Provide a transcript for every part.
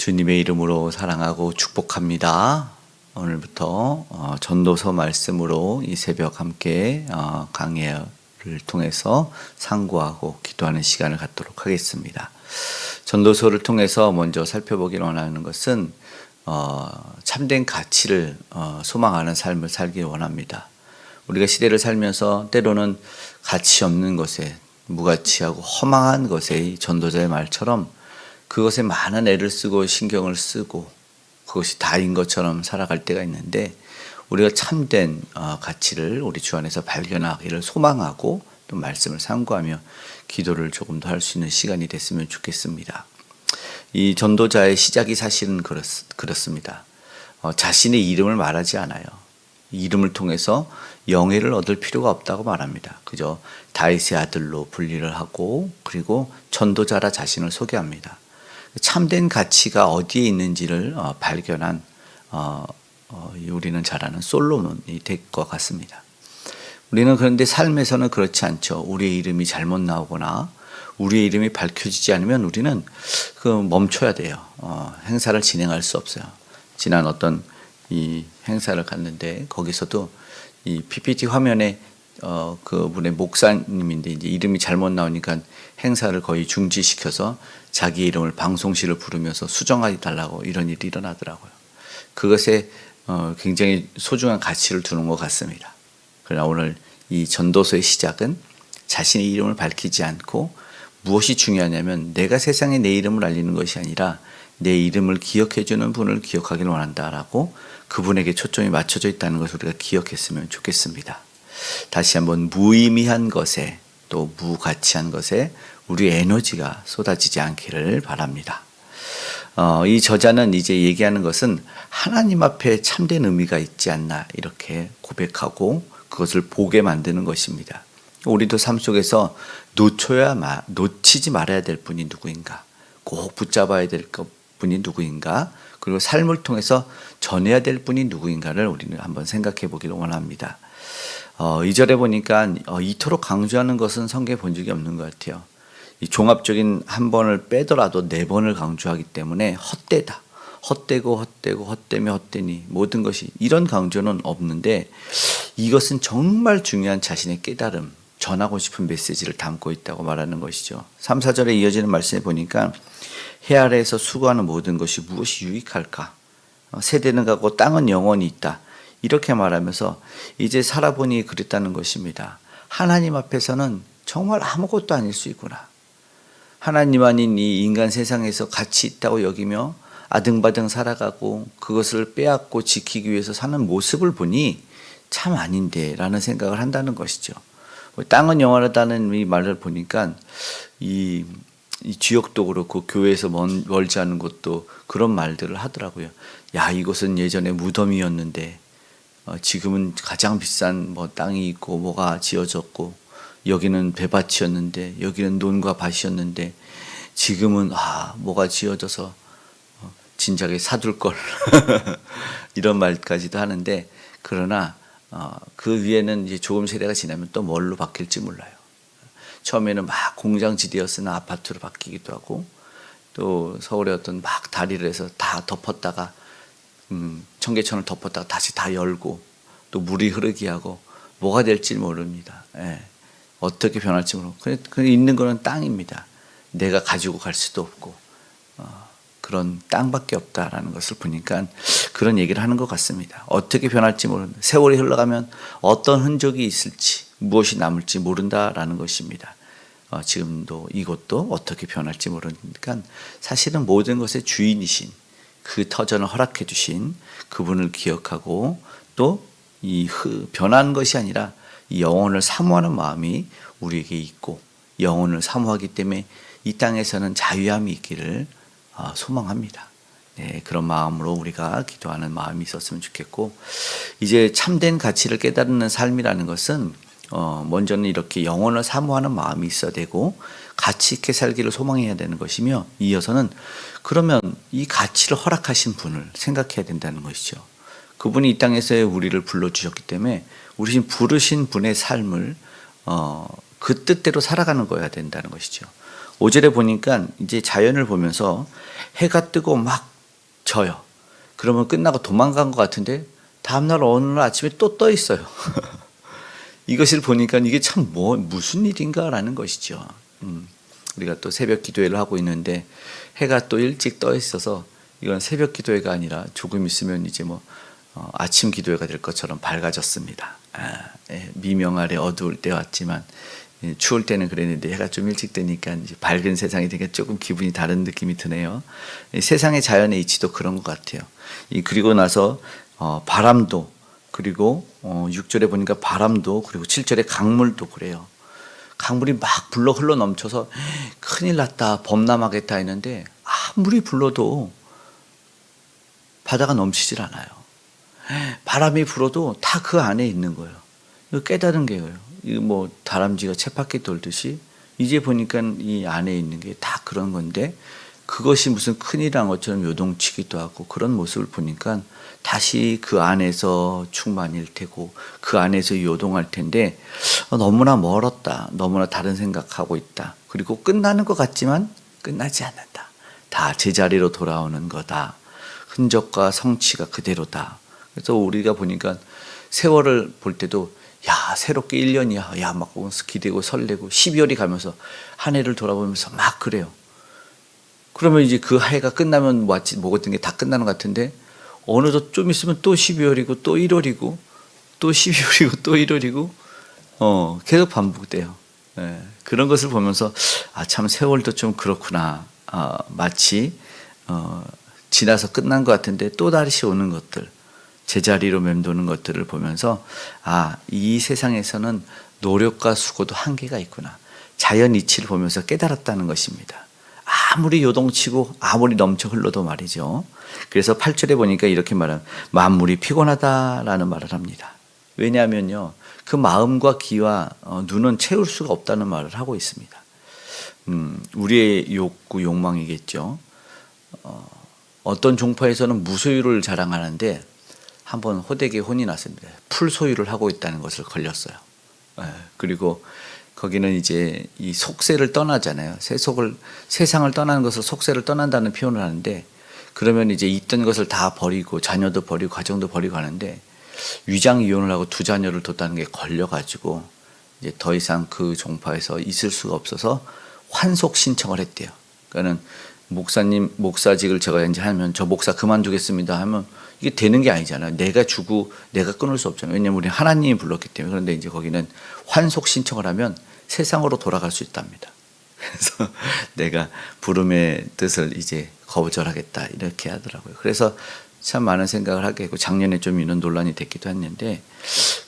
주님의 이름으로 사랑하고 축복합니다. 오늘부터 전도서 말씀으로 이 새벽 함께 강해를 통해서 상고하고 기도하는 시간을 갖도록 하겠습니다. 전도서를 통해서 먼저 살펴보기를 원하는 것은 참된 가치를 소망하는 삶을 살길 원합니다. 우리가 시대를 살면서 때로는 가치 없는 것에, 무가치하고 허망한 것에 전도자의 말처럼 그것에 많은 애를 쓰고 신경을 쓰고 그것이 다인 것처럼 살아갈 때가 있는데, 우리가 참된 가치를 우리 주 안에서 발견하기를 소망하고 또 말씀을 상고하며 기도를 조금 더 할 수 있는 시간이 됐으면 좋겠습니다. 이 전도자의 시작이 사실은 그렇습니다. 자신의 이름을 말하지 않아요. 이름을 통해서 영예를 얻을 필요가 없다고 말합니다. 그저 다윗의 아들로 분리를 하고 그리고 전도자라 자신을 소개합니다. 참된 가치가 어디에 있는지를 발견한 우리는 잘 아는 솔로몬이 될 것 같습니다. 우리는 그런데 삶에서는 그렇지 않죠. 우리의 이름이 잘못 나오거나 우리의 이름이 밝혀지지 않으면 우리는 멈춰야 돼요. 행사를 진행할 수 없어요. 지난 어떤 이 행사를 갔는데 거기서도 이 PPT 화면에 그분의 목사님인데 이제 이름이 잘못 나오니까 행사를 거의 중지시켜서 자기 이름을 방송실을 부르면서 수정해 달라고 이런 일이 일어나더라고요. 그것에 굉장히 소중한 가치를 두는 것 같습니다. 그러나 오늘 이 전도서의 시작은 자신의 이름을 밝히지 않고 무엇이 중요하냐면 내가 세상에 내 이름을 알리는 것이 아니라 내 이름을 기억해 주는 분을 기억하기를 원한다라고 그분에게 초점이 맞춰져 있다는 것을 우리가 기억했으면 좋겠습니다. 다시 한번 무의미한 것에 또 무가치한 것에 우리의 에너지가 쏟아지지 않기를 바랍니다. 이 저자는 이제 얘기하는 것은 하나님 앞에 참된 의미가 있지 않나 이렇게 고백하고 그것을 보게 만드는 것입니다. 우리도 삶 속에서 놓치지 말아야 될 분이 누구인가, 꼭 붙잡아야 될 분이 누구인가, 그리고 삶을 통해서 전해야 될 분이 누구인가를 우리는 한번 생각해 보기를 원합니다. 2절에 보니까 이토록 강조하는 것은 성경에 본 적이 없는 것 같아요. 이 종합적인 한 번을 빼더라도 4번을 강조하기 때문에 헛되다. 헛되고 헛되며 헛되니 모든 것이, 이런 강조는 없는데 이것은 정말 중요한 자신의 깨달음, 전하고 싶은 메시지를 담고 있다고 말하는 것이죠. 3, 4절에 이어지는 말씀에 보니까 해 아래에서 수고하는 모든 것이 무엇이 유익할까? 세대는 가고 땅은 영원히 있다. 이렇게 말하면서 이제 살아보니 그랬다는 것입니다. 하나님 앞에서는 정말 아무것도 아닐 수 있구나. 하나님 아닌 이 인간 세상에서 가치 있다고 여기며 아등바등 살아가고 그것을 빼앗고 지키기 위해서 사는 모습을 보니 참 아닌데 라는 생각을 한다는 것이죠. 땅은 영원하다는 이 말을 보니까 이 지역도 그렇고 교회에서 멀지 않은 곳도 그런 말들을 하더라고요. 야, 이곳은 예전에 무덤이었는데 지금은 가장 비싼 땅이 있고 뭐가 지어졌고, 여기는 배밭이었는데 여기는 논과 밭이었는데 지금은 뭐가 지어져서 진작에 사둘 걸 이런 말까지도 하는데, 그러나 그 위에는 이제 조금 세대가 지나면 또 뭘로 바뀔지 몰라요. 처음에는 막 공장지대였으나 아파트로 바뀌기도 하고, 또 서울의 어떤 막 다리를 해서 다 덮었다가 청계천을 덮었다가 다시 다 열고 또 물이 흐르게 하고 뭐가 될지 모릅니다. 어떻게 변할지 모르고 그 있는 거는 땅입니다. 내가 가지고 갈 수도 없고 그런 땅밖에 없다라는 것을 보니까 그런 얘기를 하는 것 같습니다. 어떻게 변할지 모른다. 세월이 흘러가면 어떤 흔적이 있을지, 무엇이 남을지 모른다라는 것입니다. 지금도 이곳도 어떻게 변할지 모르니까 사실은 모든 것의 주인이신, 그 터전을 허락해 주신 그분을 기억하고 또 이 변하는 것이 아니라 이 영혼을 사모하는 마음이 우리에게 있고, 영혼을 사모하기 때문에 이 땅에서는 자유함이 있기를 소망합니다. 네, 그런 마음으로 우리가 기도하는 마음이 있었으면 좋겠고, 이제 참된 가치를 깨달는 삶이라는 것은 먼저는 이렇게 영혼을 사모하는 마음이 있어야 되고 가치 있게 살기를 소망해야 되는 것이며, 이어서는 그러면 이 가치를 허락하신 분을 생각해야 된다는 것이죠. 그분이 이 땅에서 우리를 불러주셨기 때문에 우리 부르신 분의 삶을 그 뜻대로 살아가는 거여야 된다는 것이죠. 5절에 보니까 이제 자연을 보면서 해가 뜨고 막 져요. 그러면 끝나고 도망간 것 같은데 다음날 어느 날 아침에 또 떠 있어요. 이것을 보니까 이게 참 무슨 일인가라는 것이죠. 우리가 또 새벽 기도회를 하고 있는데 해가 또 일찍 떠 있어서 이건 새벽 기도회가 아니라 조금 있으면 이제 아침 기도회가 될 것처럼 밝아졌습니다. 미명 아래 어두울 때 왔지만 추울 때는 그랬는데 해가 좀 일찍 뜨니까 이제 밝은 세상이 되니까 조금 기분이 다른 느낌이 드네요. 세상의 자연의 이치도 그런 것 같아요. 그리고 나서 바람도, 그리고 6절에 보니까 바람도, 그리고 7절에 강물도 그래요. 강물이 막 불러 흘러 넘쳐서 큰일 났다, 범람하겠다 했는데 아무리 불러도 바다가 넘치질 않아요. 바람이 불어도 다 그 안에 있는 거예요. 이거 깨달은 게요. 이거 다람쥐가 쳇바퀴 돌듯이 이제 보니까 이 안에 있는 게 다 그런 건데, 그것이 무슨 큰일이란 것처럼 요동치기도 하고 그런 모습을 보니까 다시 그 안에서 충만일 테고 그 안에서 요동할 텐데 너무나 멀었다. 너무나 다른 생각하고 있다. 그리고 끝나는 것 같지만 끝나지 않는다. 다 제자리로 돌아오는 거다. 흔적과 성취가 그대로다. 그래서 우리가 보니까 세월을 볼 때도 야, 새롭게 1년이야. 야, 막 기대고 설레고 12월이 가면서 한 해를 돌아보면서 막 그래요. 그러면 이제 그 해가 끝나면 먹었던 게 다 끝나는 것 같은데 어느덧 좀 있으면 또 12월이고 또 1월이고 또 12월이고 또 1월이고 계속 반복돼요. 그런 것을 보면서 참 세월도 좀 그렇구나. 마치 지나서 끝난 것 같은데 또 다시 오는 것들, 제자리로 맴도는 것들을 보면서 이 세상에서는 노력과 수고도 한계가 있구나. 자연 이치를 보면서 깨달았다는 것입니다. 아무리 요동치고 아무리 넘쳐 흘러도 말이죠. 그래서 8절에 보니까 이렇게 말하면 만물이 피곤하다라는 말을 합니다. 왜냐하면요, 그 마음과 귀와 눈은 채울 수가 없다는 말을 하고 있습니다. 우리의 욕구, 욕망이겠죠. 어떤 종파에서는 무소유를 자랑하는데 한번 호되게 혼이 났습니다. 풀소유를 하고 있다는 것을 걸렸어요. 그리고 거기는 이제 이 속세를 떠나잖아요. 세상을 떠나는 것을 속세를 떠난다는 표현을 하는데, 그러면 이제 있던 것을 다 버리고 자녀도 버리고 가정도 버리고 하는데 위장 이혼을 하고 두 자녀를 뒀다는 게 걸려가지고 이제 더 이상 그 종파에서 있을 수가 없어서 환속 신청을 했대요. 그러니까는 목사직을 제가 이제 하면 저 목사 그만두겠습니다 하면 이게 되는 게 아니잖아요. 내가 주고 내가 끊을 수 없잖아요. 왜냐면 우리 하나님이 불렀기 때문에. 그런데 이제 거기는 환속 신청을 하면 세상으로 돌아갈 수 있답니다. 그래서 내가 부름의 뜻을 이제 거절하겠다 이렇게 하더라고요. 그래서 참 많은 생각을 하게 되고 작년에 좀 이런 논란이 됐기도 했는데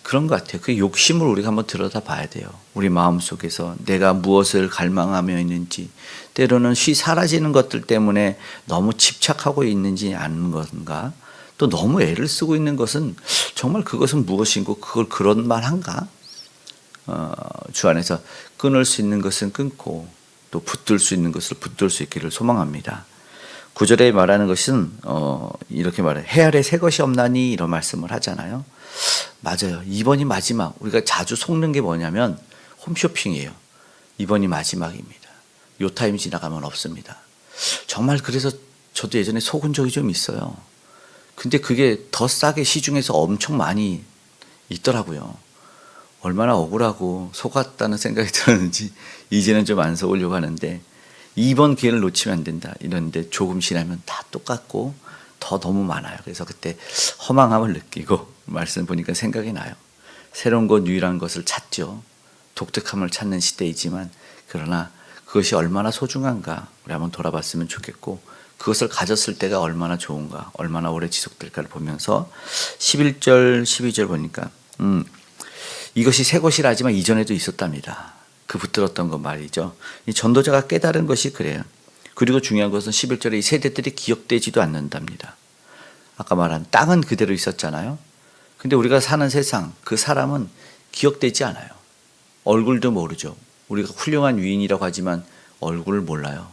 그런 것 같아요. 그 욕심을 우리가 한번 들여다봐야 돼요. 우리 마음속에서 내가 무엇을 갈망하며 있는지, 때로는 쉬 사라지는 것들 때문에 너무 집착하고 있는지 아는 건가, 또 너무 애를 쓰고 있는 것은 정말 그것은 무엇인고 그걸 그런 말한가. 주 안에서 끊을 수 있는 것은 끊고 또 붙들 수 있는 것을 붙들 수 있기를 소망합니다. 9절에 말하는 것은 이렇게 말해요. 해 아래 새 것이 없나니 이런 말씀을 하잖아요. 맞아요. 이번이 마지막. 우리가 자주 속는 게 뭐냐면 홈쇼핑이에요. 이번이 마지막입니다. 요 타임 지나가면 없습니다. 정말 그래서 저도 예전에 속은 적이 좀 있어요. 근데 그게 더 싸게 시중에서 엄청 많이 있더라고요. 얼마나 억울하고 속았다는 생각이 들었는지 이제는 좀 안 속으려고 하는데, 이번 기회를 놓치면 안 된다 이러는데 조금 지나면 다 똑같고 더 너무 많아요. 그래서 그때 허망함을 느끼고 말씀 보니까 생각이 나요. 새로운 것, 유일한 것을 찾죠. 독특함을 찾는 시대이지만 그러나 그것이 얼마나 소중한가 우리 한번 돌아봤으면 좋겠고, 그것을 가졌을 때가 얼마나 좋은가, 얼마나 오래 지속될까를 보면서 11절 12절 보니까 이것이 새 것이라 하지만 이전에도 있었답니다. 그 붙들었던 것 말이죠. 이 전도자가 깨달은 것이 그래요. 그리고 중요한 것은 11절에 이 세대들이 기억되지도 않는답니다. 아까 말한 땅은 그대로 있었잖아요. 근데 우리가 사는 세상, 그 사람은 기억되지 않아요. 얼굴도 모르죠. 우리가 훌륭한 위인이라고 하지만 얼굴을 몰라요.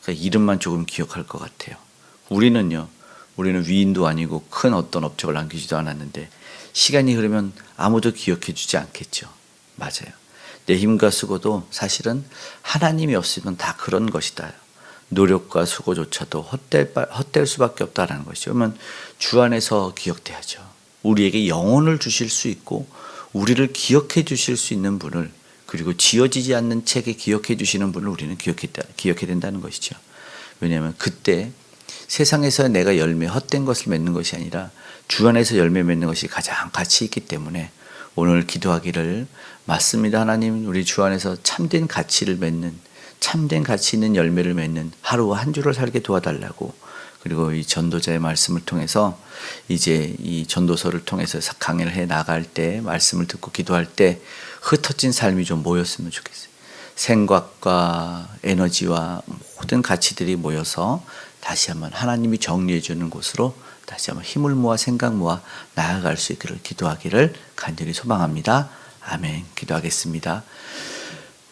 그러니까 이름만 조금 기억할 것 같아요. 우리는 위인도 아니고 큰 어떤 업적을 남기지도 않았는데 시간이 흐르면 아무도 기억해 주지 않겠죠. 맞아요. 내 힘과 수고도 사실은 하나님이 없으면 다 그런 것이다. 노력과 수고조차도 헛될 수밖에 없다라는 것이죠. 그러면 주 안에서 기억돼야죠. 우리에게 영혼을 주실 수 있고 우리를 기억해 주실 수 있는 분을, 그리고 지어지지 않는 책에 기억해 주시는 분을 우리는 기억해야 된다는 것이죠. 왜냐하면 그때 세상에서 내가 열매, 헛된 것을 맺는 것이 아니라 주 안에서 열매 맺는 것이 가장 가치 있기 때문에 오늘 기도하기를, 맞습니다 하나님, 우리 주 안에서 참된 가치를 맺는, 참된 가치 있는 열매를 맺는 하루와 한 주를 살게 도와달라고, 그리고 이 전도자의 말씀을 통해서 이제 이 전도서를 통해서 강의를 해 나갈 때, 말씀을 듣고 기도할 때 흩어진 삶이 좀 모였으면 좋겠어요. 생각과 에너지와 모든 가치들이 모여서 다시 한번 하나님이 정리해 주는 곳으로 다시 한번 힘을 모아 생각 모아 나아갈 수 있기를 기도하기를 간절히 소망합니다. 아멘. 기도하겠습니다.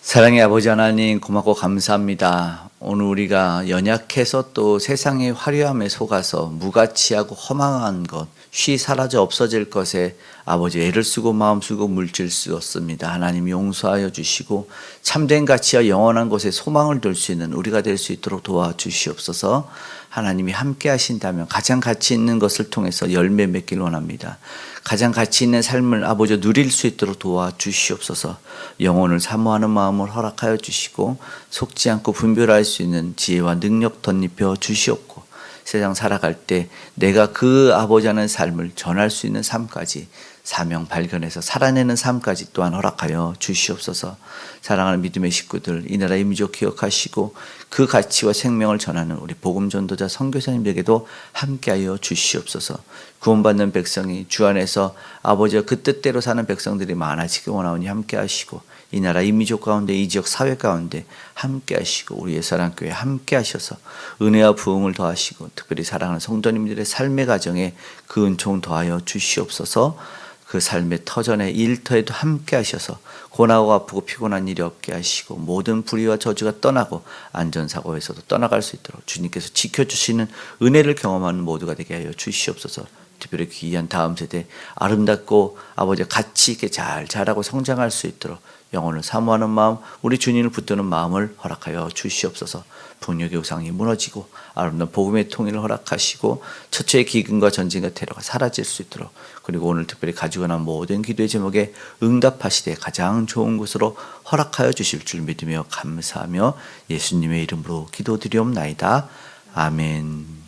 사랑의 아버지 하나님, 고맙고 감사합니다. 오늘 우리가 연약해서 또 세상의 화려함에 속아서 무가치하고 허망한 것, 쉬 사라져 없어질 것에 아버지 애를 쓰고 마음 쓰고 물질 쓰었습니다. 하나님 용서하여 주시고 참된 가치와 영원한 곳에 소망을 둘 수 있는 우리가 될 수 있도록 도와주시옵소서. 하나님이 함께 하신다면 가장 가치 있는 것을 통해서 열매 맺길 원합니다. 가장 가치 있는 삶을 아버지 누릴 수 있도록 도와주시옵소서. 영혼을 사모하는 마음을 허락하여 주시고 속지 않고 분별할 수 있는 지혜와 능력 덧입혀 주시옵고, 세상 살아갈 때 내가 그 아버지 하는 삶을 전할 수 있는 삶까지, 사명 발견해서 살아내는 삶까지 또한 허락하여 주시옵소서. 사랑하는 믿음의 식구들, 이 나라의 민족 기억하시고 그 가치와 생명을 전하는 우리 복음전도자 선교사님들에게도 함께하여 주시옵소서. 구원받는 백성이 주 안에서 아버지와 그 뜻대로 사는 백성들이 많아지기 원하오니 함께하시고, 이 나라 이 민족 가운데 이 지역 사회 가운데 함께하시고 우리 예사랑교회 함께하셔서 은혜와 부흥을 더하시고 특별히 사랑하는 성도님들의 삶의 가정에 그 은총 더하여 주시옵소서. 그 삶의 터전에 일터에도 함께 하셔서 고나고 아프고 피곤한 일이 없게 하시고 모든 불의와 저주가 떠나고 안전사고에서도 떠나갈 수 있도록 주님께서 지켜주시는 은혜를 경험하는 모두가 되게 하여 주시옵소서. 특별히 귀한 다음 세대 아름답고 아버지와 가치 있게 잘 자라고 성장할 수 있도록 영혼을 사모하는 마음, 우리 주님을 붙드는 마음을 허락하여 주시옵소서. 북녘의 우상이 무너지고 아름다운 복음의 통일을 허락하시고 처처의 기근과 전쟁과 테러가 사라질 수 있도록, 그리고 오늘 특별히 가지고 난 모든 기도의 제목에 응답하시되 가장 좋은 곳으로 허락하여 주실 줄 믿으며 감사하며 예수님의 이름으로 기도드리옵나이다. 아멘.